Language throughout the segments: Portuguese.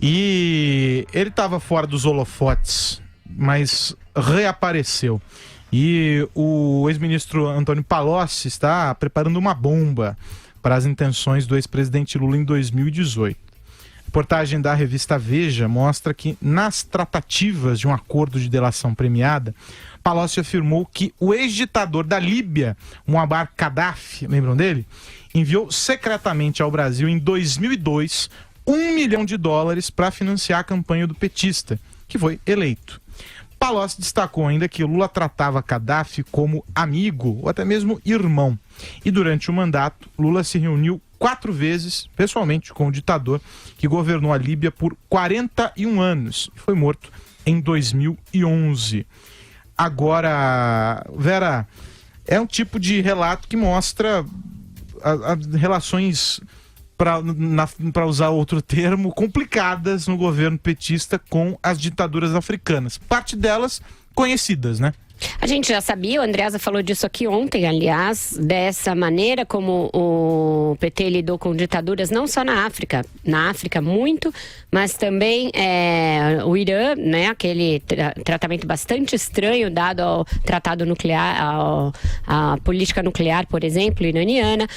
E ele estava fora dos holofotes, mas reapareceu. E o ex-ministro Antônio Palocci está preparando uma bomba para as intenções do ex-presidente Lula em 2018. A reportagem da revista Veja mostra que, nas tratativas de um acordo de delação premiada, Palocci afirmou que o ex-ditador da Líbia, Muammar Gaddafi, lembram dele? Enviou secretamente ao Brasil em 2002 $1 milhão para financiar a campanha do petista, que foi eleito. Palocci destacou ainda que Lula tratava Gaddafi como amigo ou até mesmo irmão. E durante o mandato, Lula se reuniu 4 vezes, pessoalmente, com o ditador que governou a Líbia por 41 anos e foi morto em 2011. Agora, Vera, é um tipo de relato que mostra as relações, para usar outro termo, complicadas no governo petista com as ditaduras africanas. Parte delas conhecidas, né? A gente já sabia, o Andreasa falou disso aqui ontem, aliás, dessa maneira como o PT lidou com ditaduras, não só na África muito, mas também o Irã, né, aquele tratamento bastante estranho dado ao tratado nuclear, à política nuclear, por exemplo, iraniana,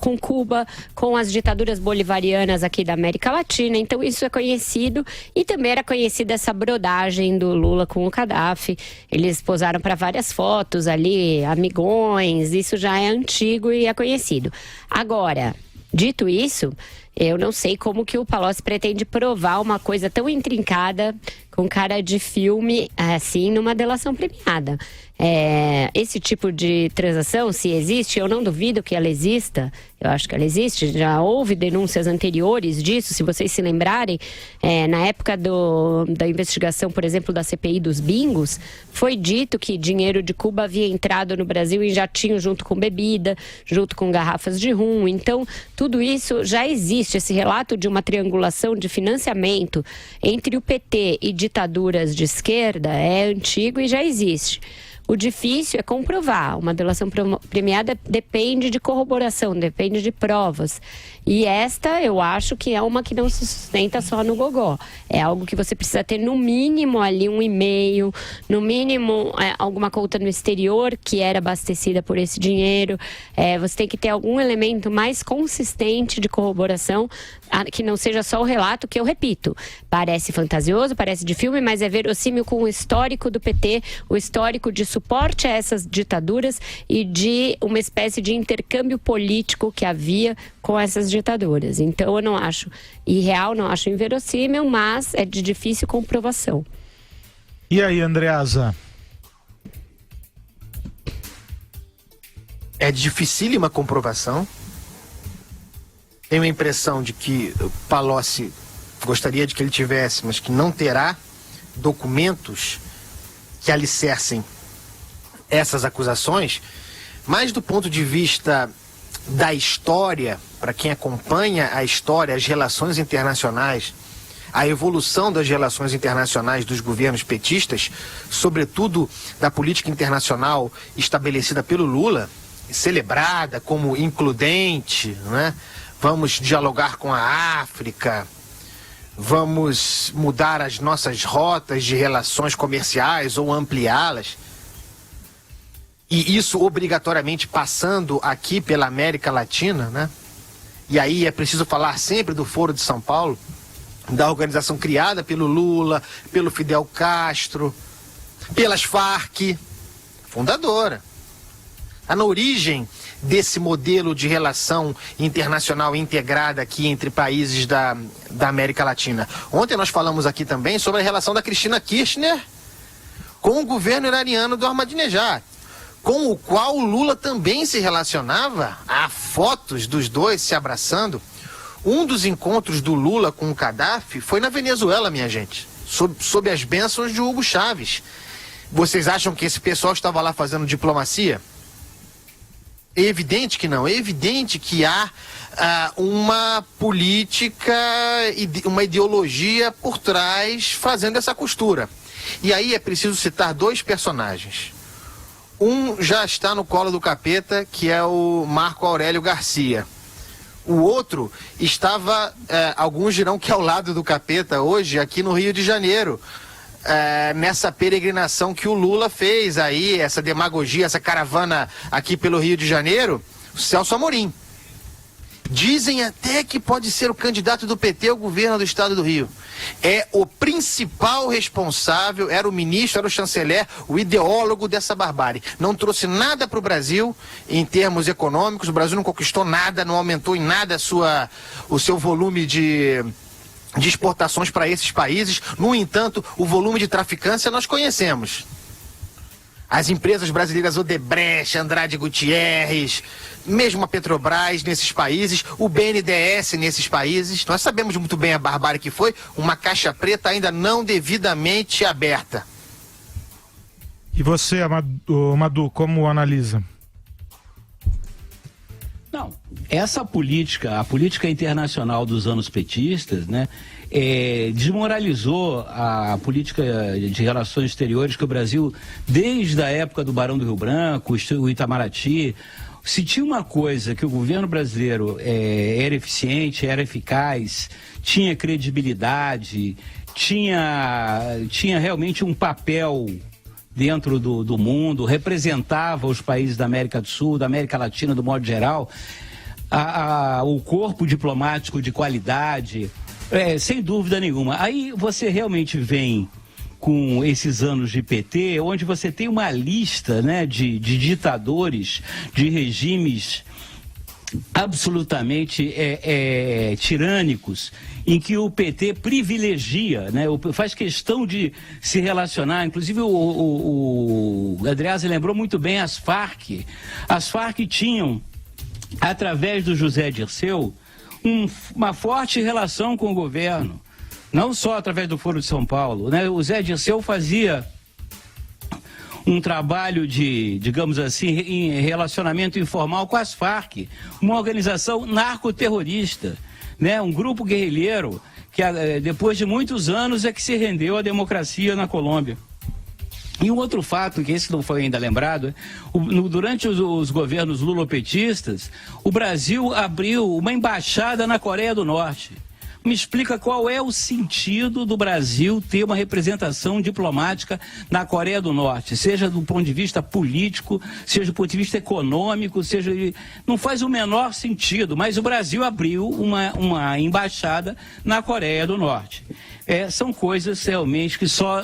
com Cuba, com as ditaduras bolivarianas aqui da América Latina. Então isso é conhecido, e também era conhecida essa brodagem do Lula com o Gaddafi. Eles posaram para várias fotos ali, amigões, isso já é antigo e é conhecido. Agora, dito isso, eu não sei como que o Palocci pretende provar uma coisa tão intrincada, com cara de filme, assim, numa delação premiada. Esse tipo de transação, se existe, eu não duvido que ela exista. Eu acho que ela existe. Já houve denúncias anteriores disso, se vocês se lembrarem. Na época da investigação, por exemplo, da CPI dos bingos, foi dito que dinheiro de Cuba havia entrado no Brasil em jatinho junto com bebida, junto com garrafas de rum. Então, tudo isso já existe. Esse relato de uma triangulação de financiamento entre o PT e ditaduras de esquerda é antigo e já existe. O difícil é comprovar. Uma delação premiada depende de corroboração, depende de provas. E esta, eu acho que é uma que não se sustenta só no gogó. É algo que você precisa ter, no mínimo, ali um e-mail, no mínimo, alguma conta no exterior que era abastecida por esse dinheiro. Você tem que ter algum elemento mais consistente de corroboração, que não seja só o relato, que eu repito, parece fantasioso, parece de filme, mas é verossímil com o histórico do PT, o histórico de suporte a essas ditaduras e de uma espécie de intercâmbio político que havia com essas ditaduras. Então eu não acho irreal, não acho inverossímil, mas é de difícil comprovação. E aí, Andreasa? É dificílima comprovação. Tenho a impressão de que Palocci gostaria de que ele tivesse, mas que não terá documentos que alicercem essas acusações. Mas do ponto de vista da história, para quem acompanha a história, as relações internacionais, a evolução das relações internacionais dos governos petistas, sobretudo da política internacional estabelecida pelo Lula, celebrada como includente, né? Vamos dialogar com a África, vamos mudar as nossas rotas de relações comerciais ou ampliá-las. E isso obrigatoriamente passando aqui pela América Latina, né? E aí é preciso falar sempre do Foro de São Paulo, da organização criada pelo Lula, pelo Fidel Castro, pelas Farc, fundadora. Está na origem desse modelo de relação internacional integrada aqui entre países da América Latina. Ontem nós falamos aqui também sobre a relação da Cristina Kirchner com o governo iraniano do Ahmadinejad, com o qual o Lula também se relacionava. Há fotos dos dois se abraçando. Um dos encontros do Lula com o Gaddafi foi na Venezuela, minha gente, sob as bênçãos de Hugo Chávez. Vocês acham que esse pessoal estava lá fazendo diplomacia? É evidente que não. É evidente que há uma política, uma ideologia por trás fazendo essa costura. E aí é preciso citar 2 personagens. Um já está no colo do capeta, que é o Marco Aurélio Garcia. O outro estava, alguns dirão que ao lado do capeta hoje, aqui no Rio de Janeiro, nessa peregrinação que o Lula fez aí, essa demagogia, essa caravana aqui pelo Rio de Janeiro, o Celso Amorim. Dizem até que pode ser o candidato do PT ao governo do estado do Rio. É o principal responsável, era o ministro, era o chanceler, o ideólogo dessa barbárie. Não trouxe nada para o Brasil em termos econômicos, o Brasil não conquistou nada, não aumentou em nada o seu volume de exportações para esses países. No entanto, o volume de traficância nós conhecemos. As empresas brasileiras Odebrecht, Andrade Gutierrez, mesmo a Petrobras nesses países, o BNDES nesses países. Nós sabemos muito bem a barbárie que foi, uma caixa preta ainda não devidamente aberta. E você, Madu, como analisa? Não, essa política, a política internacional dos anos petistas, né, desmoralizou a política de relações exteriores que o Brasil, desde a época do Barão do Rio Branco, o Itamaraty, se tinha uma coisa que o governo brasileiro era eficiente, era eficaz, tinha credibilidade, tinha realmente um papel dentro do mundo, representava os países da América do Sul, da América Latina, do modo geral, o corpo diplomático de qualidade, sem dúvida nenhuma. Aí você realmente vem com esses anos de PT, onde você tem uma lista, né, de ditadores, de regimes absolutamente tirânicos, em que o PT privilegia, né, faz questão de se relacionar. Inclusive o Andreasa lembrou muito bem as Farc. As Farc tinham, através do José Dirceu, uma forte relação com o governo, não só através do Foro de São Paulo, né? O Zé Dirceu fazia um trabalho de, digamos assim, em relacionamento informal com as Farc, uma organização narcoterrorista, né? Um grupo guerrilheiro que depois de muitos anos é que se rendeu à democracia na Colômbia. E um outro fato, que esse não foi ainda lembrado, durante os governos lulopetistas, o Brasil abriu uma embaixada na Coreia do Norte. Me explica qual é o sentido do Brasil ter uma representação diplomática na Coreia do Norte, seja do ponto de vista político, seja do ponto de vista econômico, não faz o menor sentido, mas o Brasil abriu uma embaixada na Coreia do Norte. São coisas realmente que só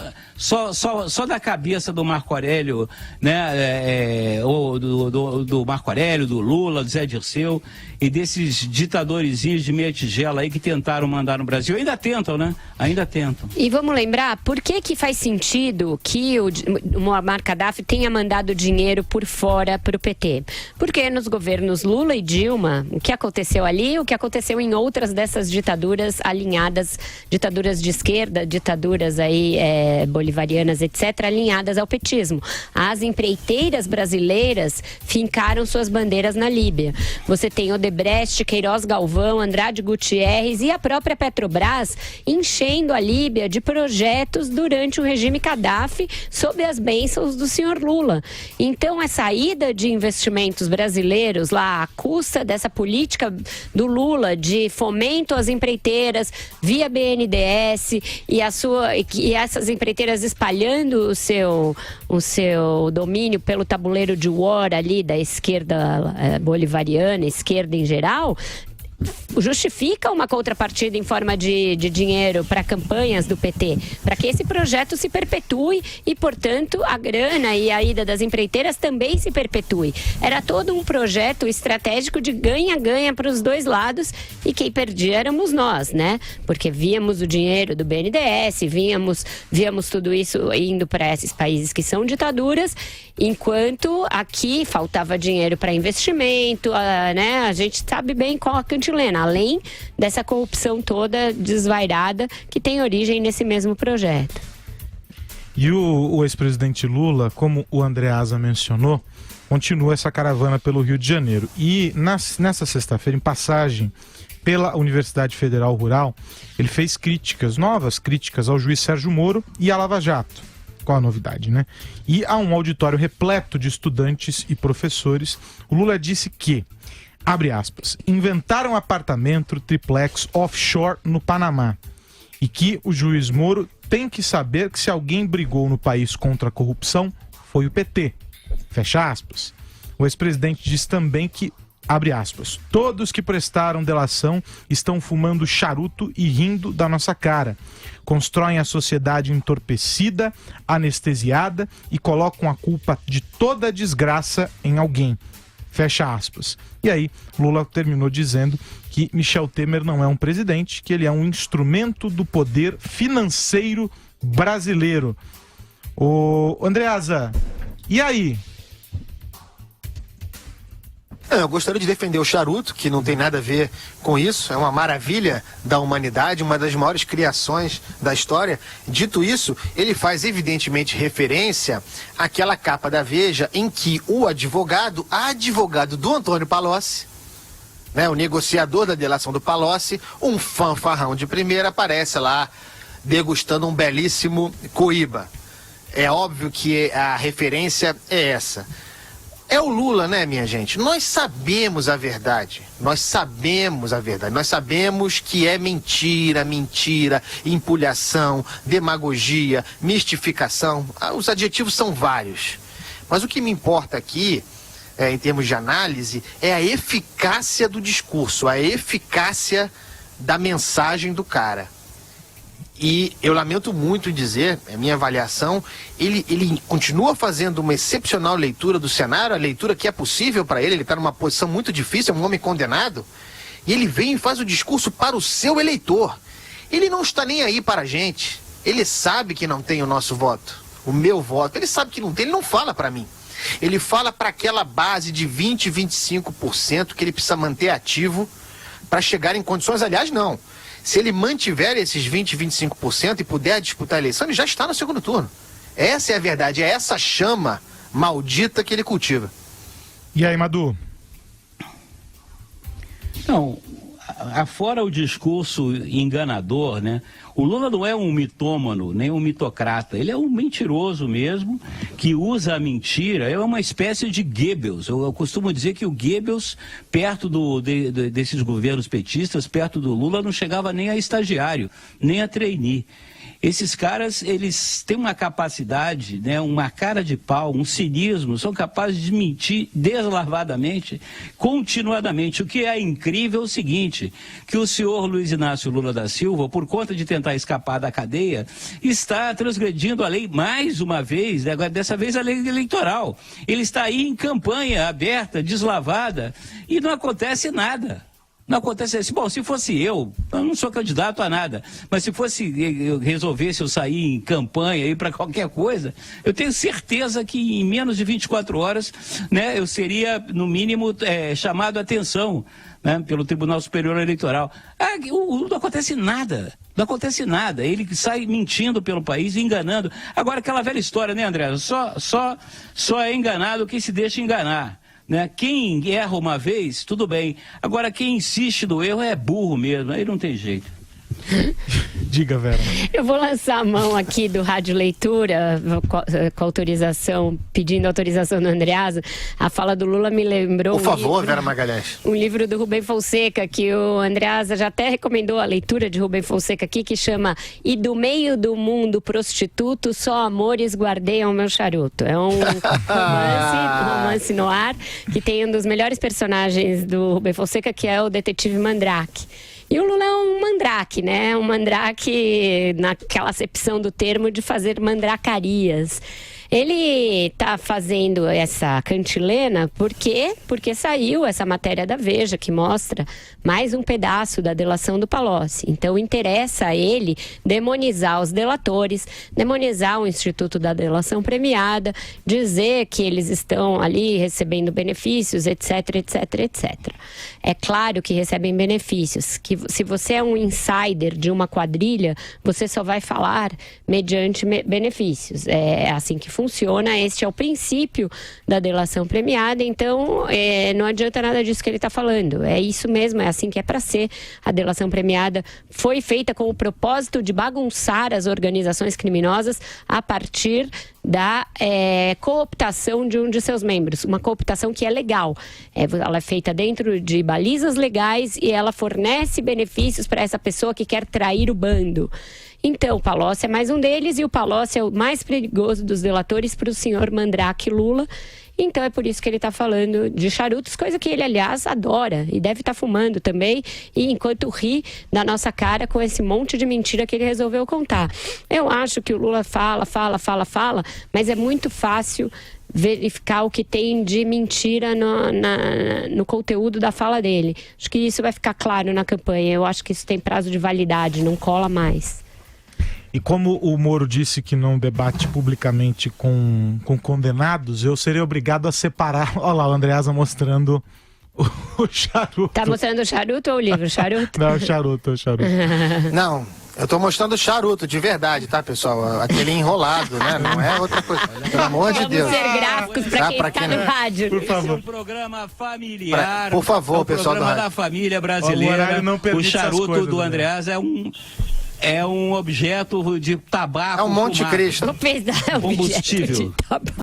da cabeça do Marco Aurélio, né, ou do Marco Aurélio, do Lula, do Zé Dirceu e desses ditadorzinhos de meia tigela aí que tentaram mandar no Brasil. Ainda tentam, né? Ainda tentam. E vamos lembrar, por que faz sentido que o Muammar Gaddafi tenha mandado dinheiro por fora para o PT? Porque nos governos Lula e Dilma, o que aconteceu ali, o que aconteceu em outras dessas ditaduras alinhadas, ditaduras de esquerda, ditaduras aí bolivarianas, etc., alinhadas ao petismo. As empreiteiras brasileiras fincaram suas bandeiras na Líbia. Você tem Odebrecht, Queiroz Galvão, Andrade Gutierrez e a própria Petrobras enchendo a Líbia de projetos durante o regime Gaddafi sob as bênçãos do senhor Lula. Então, essa ida de investimentos brasileiros lá à custa dessa política do Lula de fomento às empreiteiras via BNDES e essas empreiteiras espalhando o seu domínio pelo tabuleiro de war ali da esquerda bolivariana, esquerda em geral, justifica uma contrapartida em forma de dinheiro para campanhas do PT, para que esse projeto se perpetue e, portanto, a grana e a ida das empreiteiras também se perpetue. Era todo um projeto estratégico de ganha-ganha para os dois lados e quem perdia éramos nós, né? Porque víamos o dinheiro do BNDES, víamos tudo isso indo para esses países que são ditaduras, enquanto aqui faltava dinheiro para investimento, né? A gente sabe bem qual a cantilena, além dessa corrupção toda desvairada que tem origem nesse mesmo projeto. E o ex-presidente Lula, como o Andreasa mencionou, continua essa caravana pelo Rio de Janeiro. E nessa sexta-feira, em passagem pela Universidade Federal Rural, ele fez novas críticas ao juiz Sérgio Moro e à Lava Jato. Qual a novidade, né? E a um auditório repleto de estudantes e professores, o Lula disse que Abre aspas. Inventaram apartamento triplex offshore no Panamá. E que o juiz Moro tem que saber que se alguém brigou no país contra a corrupção, foi o PT. Fecha aspas. O ex-presidente diz também que, abre aspas, todos que prestaram delação estão fumando charuto e rindo da nossa cara. Constroem a sociedade entorpecida, anestesiada e colocam a culpa de toda a desgraça em alguém. Fecha aspas. E aí, Lula terminou dizendo que Michel Temer não é um presidente, que ele é um instrumento do poder financeiro brasileiro. Ô, Andreasa, e aí? Eu gostaria de defender o charuto, que não tem nada a ver com isso, é uma maravilha da humanidade, uma das maiores criações da história. Dito isso, ele faz evidentemente referência àquela capa da Veja em que o advogado do Antônio Palocci, né, o negociador da delação do Palocci, um fanfarrão de primeira, aparece lá degustando um belíssimo coíba. É óbvio que a referência é essa. É o Lula, né, minha gente? Nós sabemos a verdade. Nós sabemos que é mentira, empulhação, demagogia, mistificação. Os adjetivos são vários. Mas o que me importa aqui, em termos de análise, é a eficácia do discurso, a eficácia da mensagem do cara. E eu lamento muito dizer, é minha avaliação, ele continua fazendo uma excepcional leitura do cenário, a leitura que é possível para ele está numa posição muito difícil, é um homem condenado, e ele vem e faz o discurso para o seu eleitor. Ele não está nem aí para a gente, ele sabe que não tem o nosso voto, o meu voto, ele sabe que não tem, ele não fala para mim. Ele fala para aquela base de 20, 25% que ele precisa manter ativo para chegar em condições, aliás, não. Se ele mantiver esses 20, 25% e puder disputar a eleição, ele já está no segundo turno. Essa é a verdade, é essa chama maldita que ele cultiva. E aí, Madu? Não, afora o discurso enganador, né? O Lula não é um mitômano, nem um mitocrata. Ele é um mentiroso mesmo, que usa a mentira. É uma espécie de Goebbels. Eu costumo dizer que o Goebbels, perto desses governos petistas, perto do Lula, não chegava nem a estagiário, nem a trainee. Esses caras, eles têm uma capacidade, né, uma cara de pau, um cinismo, são capazes de mentir deslavadamente, continuadamente. O que é incrível é o seguinte, que o senhor Luiz Inácio Lula da Silva, por conta de tentar escapar da cadeia, está transgredindo a lei mais uma vez, dessa vez a lei eleitoral. Ele está aí em campanha aberta, deslavada, e não acontece nada. Não acontece assim. Bom, se fosse eu não sou candidato a nada, mas se fosse eu resolvesse eu sair em campanha aí para qualquer coisa, eu tenho certeza que em menos de 24 horas, né, eu seria, no mínimo, chamado a atenção, né, pelo Tribunal Superior Eleitoral. Não acontece nada. Não acontece nada. Ele sai mentindo pelo país, enganando. Agora, aquela velha história, né, André? Só é enganado quem se deixa enganar. Né? Quem erra uma vez, tudo bem. Agora, quem insiste no erro é burro mesmo, aí não tem jeito. Diga, Vera. Eu vou lançar a mão aqui do Rádio Leitura, com autorização, pedindo autorização do Andreasa. A fala do Lula me lembrou... Por favor, Vera Magalhães. Um livro do Rubem Fonseca, que o Andreasa já até recomendou a leitura de Rubem Fonseca aqui, que chama E do meio do mundo prostituto, só amores guardeiam meu charuto. É um romance no ar, que tem um dos melhores personagens do Rubem Fonseca, que é o detetive Mandrake. E o Lula é um mandrake, né? Um mandrake naquela acepção do termo de fazer mandracarias. Ele está fazendo essa cantilena porque saiu essa matéria da Veja que mostra mais um pedaço da delação do Palocci. Então interessa a ele demonizar os delatores, demonizar o Instituto da Delação Premiada, dizer que eles estão ali recebendo benefícios, etc, etc, etc. É claro que recebem benefícios, que se você é um insider de uma quadrilha, você só vai falar mediante benefícios. É assim que funciona, este é o princípio da delação premiada, então não adianta nada disso que ele está falando. É isso mesmo, é assim que é para ser. A delação premiada foi feita com o propósito de bagunçar as organizações criminosas a partir da cooptação de um de seus membros. Uma cooptação que é legal. Ela é feita dentro de balizas legais e ela fornece benefícios para essa pessoa que quer trair o bando. Então, o Palocci é mais um deles e o Palocci é o mais perigoso dos delatores para o senhor Mandrake Lula. Então é por isso que ele está falando de charutos, coisa que ele, aliás, adora e deve estar fumando também, e enquanto ri da nossa cara com esse monte de mentira que ele resolveu contar. Eu acho que o Lula fala, mas é muito fácil verificar o que tem de mentira no conteúdo da fala dele. Acho que isso vai ficar claro na campanha. Eu acho que isso tem prazo de validade, não cola mais. E como o Moro disse que não debate publicamente com condenados, eu seria obrigado a separar. Olha lá, o Andreasa mostrando o charuto. Tá mostrando o charuto ou o livro? Charuto? Não, o charuto. Não, eu tô mostrando o charuto, de verdade, tá, pessoal? Aquele enrolado, né? Não é outra coisa. Pelo amor de Deus. Vamos ser gráficos pra quem tá no rádio. Por favor. Esse é um programa familiar. Por favor, é um pessoal do programa rádio. da família brasileira. Não O charuto do Andreasa é um objeto de tabaco. É um Monte fumado. Cristo. Vou pesar o Combustível. objeto de tabaco.